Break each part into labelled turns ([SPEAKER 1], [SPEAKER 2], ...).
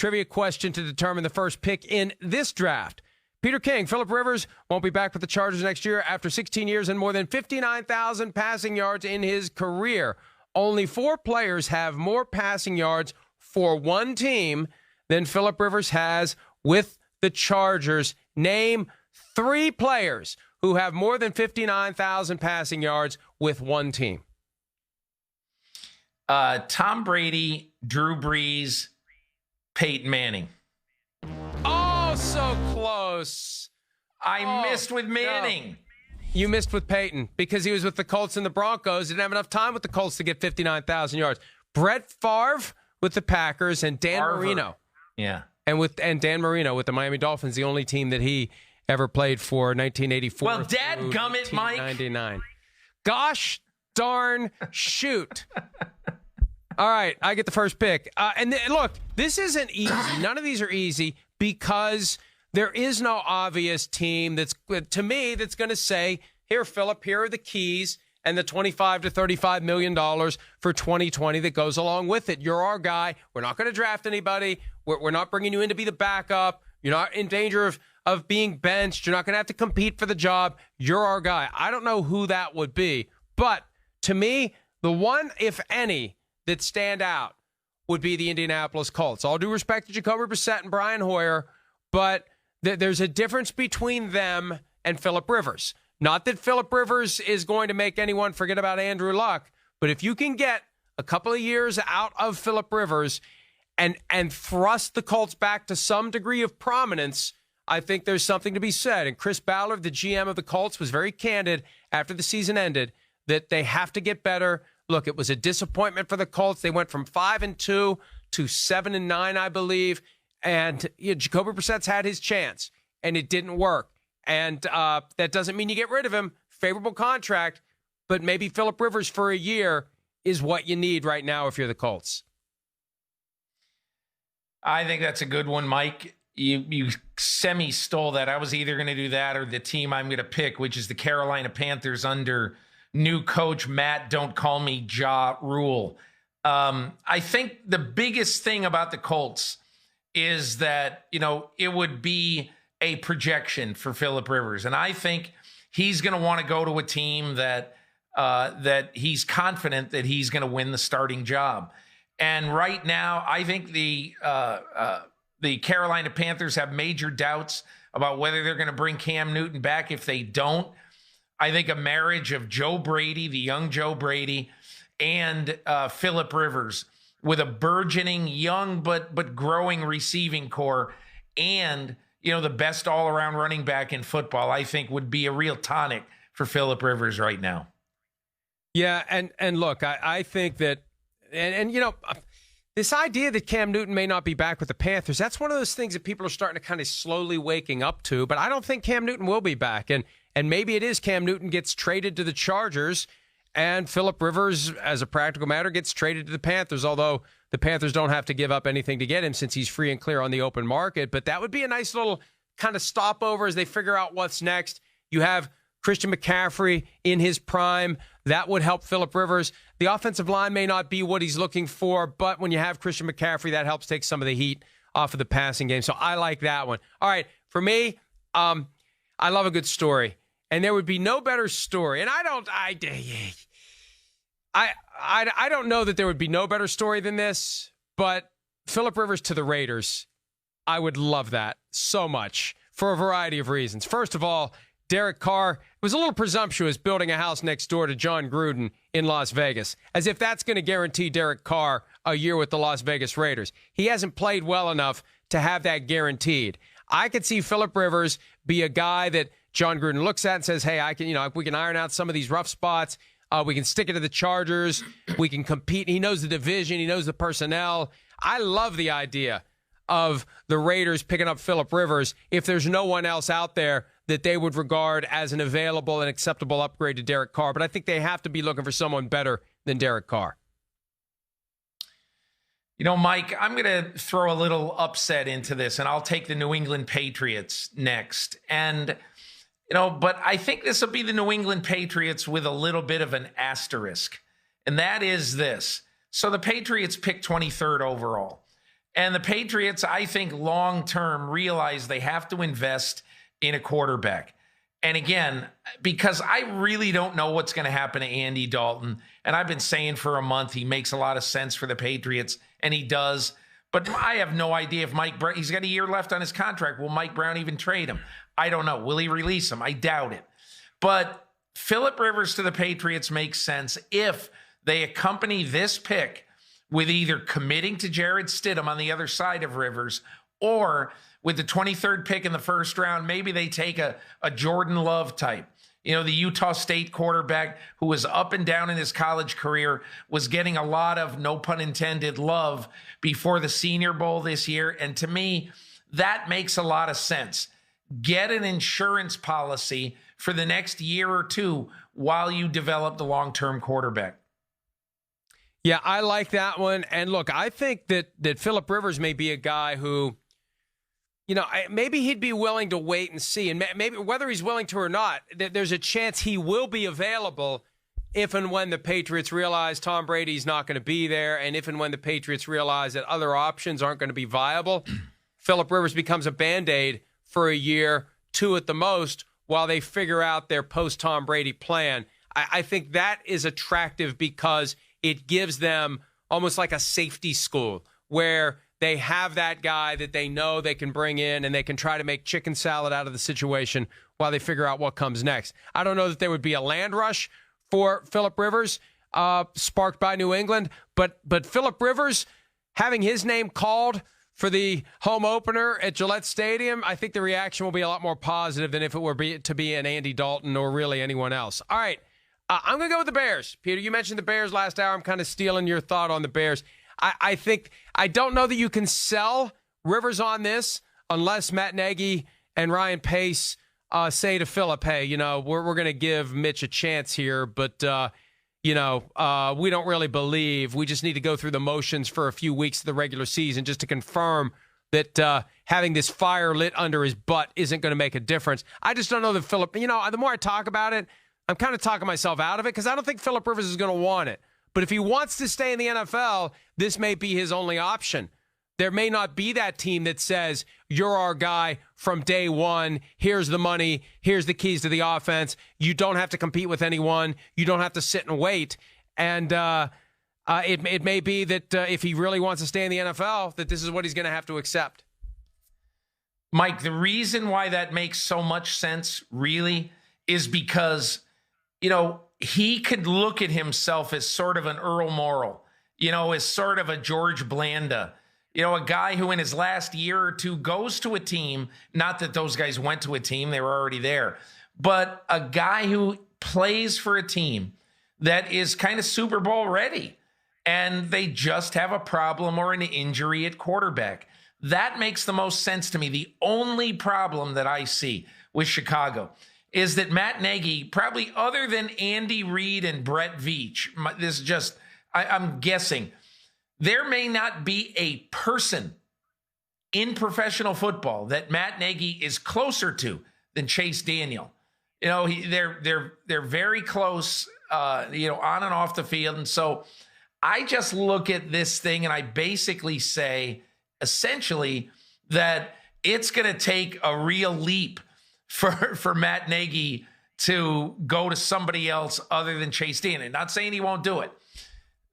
[SPEAKER 1] trivia question to determine the first pick in this draft. Peter King, Phillip Rivers won't be back with the Chargers next year after 16 years and more than 59,000 passing yards in his career. Only 4 players have more passing yards for one team than Phillip Rivers has with the Chargers. Name 3 players who have more than 59,000 passing yards with one team.
[SPEAKER 2] Tom Brady, Drew Brees, Peyton Manning.
[SPEAKER 1] Oh, so close.
[SPEAKER 2] I missed with Manning.
[SPEAKER 1] No. You missed with Peyton because he was with the Colts and the Broncos. Didn't have enough time with the Colts to get 59,000 yards. Brett Favre with the Packers and Dan Marino.
[SPEAKER 2] Yeah.
[SPEAKER 1] And Dan Marino with the Miami Dolphins, the only team that he ever played for, 1984.
[SPEAKER 2] Well, dadgummit, Mike.
[SPEAKER 1] 1999. Gosh darn shoot. All right, I get the first pick. Look, this isn't easy. None of these are easy because there is no obvious team that's going to say, here, Phillip, here are the keys and the $25 to $35 million for 2020 that goes along with it. You're our guy. We're not going to draft anybody. We're not bringing you in to be the backup. You're not in danger of being benched. You're not going to have to compete for the job. You're our guy. I don't know who that would be. But to me, the one, if any, that stand out would be the Indianapolis Colts. All due respect to Jacoby Brissett and Brian Hoyer, but there's a difference between them and Phillip Rivers. Not that Phillip Rivers is going to make anyone forget about Andrew Luck, but if you can get a couple of years out of Phillip Rivers and thrust the Colts back to some degree of prominence, I think there's something to be said. And Chris Ballard, the GM of the Colts, was very candid after the season ended that they have to get better. Look, it was a disappointment for the Colts. They went from 5-2 to 7-9, I believe. And Jacoby Brissett's had his chance, and it didn't work. And that doesn't mean you get rid of him. Favorable contract, but maybe Phillip Rivers for a year is what you need right now if you're the Colts.
[SPEAKER 2] I think that's a good one, Mike. You semi-stole that. I was either going to do that or the team I'm going to pick, which is the Carolina Panthers under new coach Matt Don't Call Me Ja Rule. I think the biggest thing about the Colts is that, it would be a projection for Phillip Rivers. And I think he's going to want to go to a team that he's confident that he's going to win the starting job. And right now, I think the Carolina Panthers have major doubts about whether they're going to bring Cam Newton back. If they don't, I think a marriage of Joe Brady, the young Joe Brady, and Phillip Rivers with a burgeoning young but growing receiving core and, the best all-around running back in football, I think would be a real tonic for Phillip Rivers right now.
[SPEAKER 1] Yeah, and look, I think that, and this idea that Cam Newton may not be back with the Panthers, that's one of those things that people are starting to kind of slowly waking up to, but I don't think Cam Newton will be back. And maybe it is Cam Newton gets traded to the Chargers and Phillip Rivers, as a practical matter, gets traded to the Panthers, although the Panthers don't have to give up anything to get him since he's free and clear on the open market. But that would be a nice little kind of stopover as they figure out what's next. You have Christian McCaffrey in his prime. That would help Phillip Rivers. The offensive line may not be what he's looking for, but when you have Christian McCaffrey, that helps take some of the heat off of the passing game. So I like that one. All right, for me, I love a good story. And there would be no better story. And I don't know that there would be no better story than this, but Phillip Rivers to the Raiders, I would love that so much for a variety of reasons. First of all, Derek Carr was a little presumptuous building a house next door to John Gruden in Las Vegas, as if that's going to guarantee Derek Carr a year with the Las Vegas Raiders. He hasn't played well enough to have that guaranteed. I could see Phillip Rivers be a guy that John Gruden looks at and says, hey, we can iron out some of these rough spots. We can stick it to the Chargers. We can compete. He knows the division. He knows the personnel. I love the idea of the Raiders picking up Phillip Rivers if there's no one else out there that they would regard as an available and acceptable upgrade to Derek Carr. But I think they have to be looking for someone better than Derek Carr.
[SPEAKER 2] Mike, I'm going to throw a little upset into this, and I'll take the New England Patriots next. And but I think this will be the New England Patriots with a little bit of an asterisk. And that is this. So the Patriots picked 23rd overall. And the Patriots, I think, long-term realize they have to invest in a quarterback. And again, because I really don't know what's going to happen to Andy Dalton, and I've been saying for a month he makes a lot of sense for the Patriots, and he does. But I have no idea if Mike Brown, he's got a year left on his contract. Will Mike Brown even trade him? I don't know. Will he release him? I doubt it. But Phillip Rivers to the Patriots makes sense if they accompany this pick with either committing to Jarrett Stidham on the other side of Rivers, or with the 23rd pick in the first round, maybe they take a Jordan Love type. You know, the Utah State quarterback who was up and down in his college career, was getting a lot of, no pun intended, love before the Senior Bowl this year. And to me, that makes a lot of sense. Get an insurance policy for the next year or two while you develop the long-term quarterback.
[SPEAKER 1] Yeah, I like that one. And look, I think that Phillip Rivers may be a guy who, you know, maybe he'd be willing to wait and see. And maybe whether he's willing to or not, there's a chance he will be available if and when the Patriots realize Tom Brady's not going to be there, and if and when the Patriots realize that other options aren't going to be viable. Phillip Rivers becomes a Band-Aid for a year, 2 at the most, while they figure out their post-Tom Brady plan. I think that is attractive because it gives them almost like a safety school where they have that guy that they know they can bring in and they can try to make chicken salad out of the situation while they figure out what comes next. I don't know that there would be a land rush for Phillip Rivers sparked by New England, but Phillip Rivers having his name called for the home opener at Gillette Stadium, I think the reaction will be a lot more positive than if it were to be an Andy Dalton or really anyone else. All right. I'm going to go with the Bears. Peter, you mentioned the Bears last hour. I'm kind of stealing your thought on the Bears. I don't know that you can sell Rivers on this unless Matt Nagy and Ryan Pace say to Phillip, hey, you know, we're going to give Mitch a chance here, but, we don't really believe. We just need to go through the motions for a few weeks of the regular season just to confirm that having this fire lit under his butt isn't going to make a difference. I just don't know that Phillip, the more I talk about it, I'm kind of talking myself out of it because I don't think Phillip Rivers is going to want it. But if he wants to stay in the NFL, this may be his only option. There may not be that team that says, you're our guy from day one. Here's the money. Here's the keys to the offense. You don't have to compete with anyone. You don't have to sit and wait. And it may be that if he really wants to stay in the NFL, that this is what he's going to have to accept.
[SPEAKER 2] Mike, the reason why that makes so much sense, really, is because, he could look at himself as sort of an Earl Morrall, as sort of a George Blanda, a guy who in his last year or two goes to a team, not that those guys went to a team, they were already there, but a guy who plays for a team that is kind of Super Bowl ready and they just have a problem or an injury at quarterback. That makes the most sense to me. The only problem that I see with Chicago is that Matt Nagy, probably other than Andy Reid and Brett Veach, I'm guessing, there may not be a person in professional football that Matt Nagy is closer to than Chase Daniel. They're very close, on and off the field. And so I just look at this thing and I basically say, essentially, that it's going to take a real leap for Matt Nagy to go to somebody else other than Chase Daniel. Not saying he won't do it.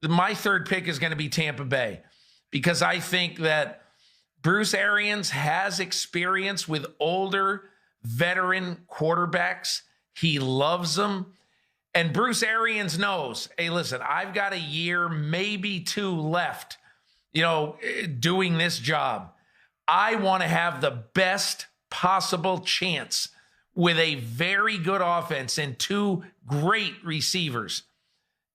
[SPEAKER 2] My third pick is going to be Tampa Bay because I think that Bruce Arians has experience with older veteran quarterbacks. He loves them. And Bruce Arians knows, hey, listen, I've got a year, maybe 2 left, doing this job. I want to have the best possible chance with a very good offense and 2 great receivers.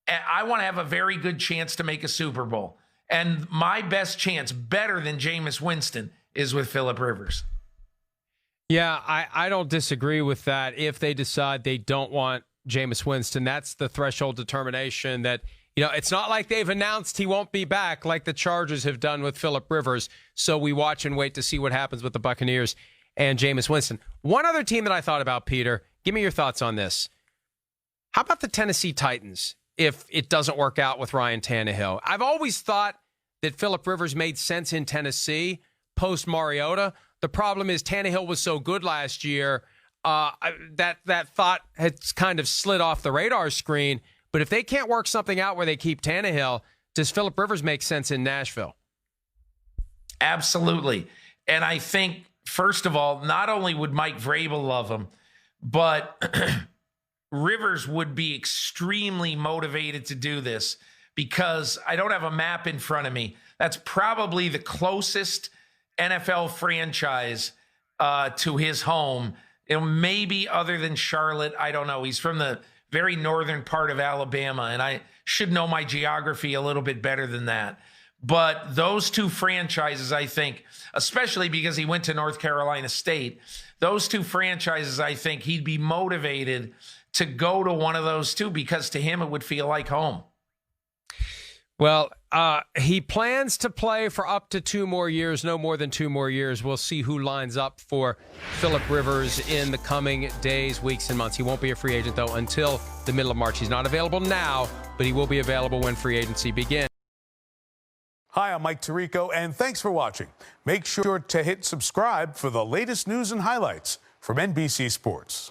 [SPEAKER 2] And I want to have a very good chance to make a Super Bowl. And my best chance, better than Jameis Winston, is with Phillip Rivers.
[SPEAKER 1] Yeah, I don't disagree with that. If they decide they don't want Jameis Winston, that's the threshold determination that, it's not like they've announced he won't be back like the Chargers have done with Phillip Rivers. So we watch and wait to see what happens with the Buccaneers and Jameis Winston. One other team that I thought about, Peter, give me your thoughts on this. How about the Tennessee Titans if it doesn't work out with Ryan Tannehill? I've always thought that Phillip Rivers made sense in Tennessee post Mariota. The problem is Tannehill was so good last year that thought has kind of slid off the radar screen. But if they can't work something out where they keep Tannehill, does Phillip Rivers make sense in Nashville?
[SPEAKER 2] Absolutely. And I think, first of all, not only would Mike Vrabel love him, but Rivers would be extremely motivated to do this, because I don't have a map in front of me. That's probably the closest NFL franchise to his home. Maybe other than Charlotte, I don't know. He's from the very northern part of Alabama, and I should know my geography a little bit better than that. But those two franchises, I think, especially because he went to North Carolina State, those two franchises, I think he'd be motivated to go to one of those two, because to him it would feel like home.
[SPEAKER 1] Well, he plans to play for up to 2 more years, no more than 2 more years. We'll see who lines up for Phillip Rivers in the coming days, weeks, and months. He won't be a free agent, though, until the middle of March. He's not available now, but he will be available when free agency begins.
[SPEAKER 3] Hi, I'm Mike Tirico, and thanks for watching. Make sure to hit subscribe for the latest news and highlights from NBC Sports.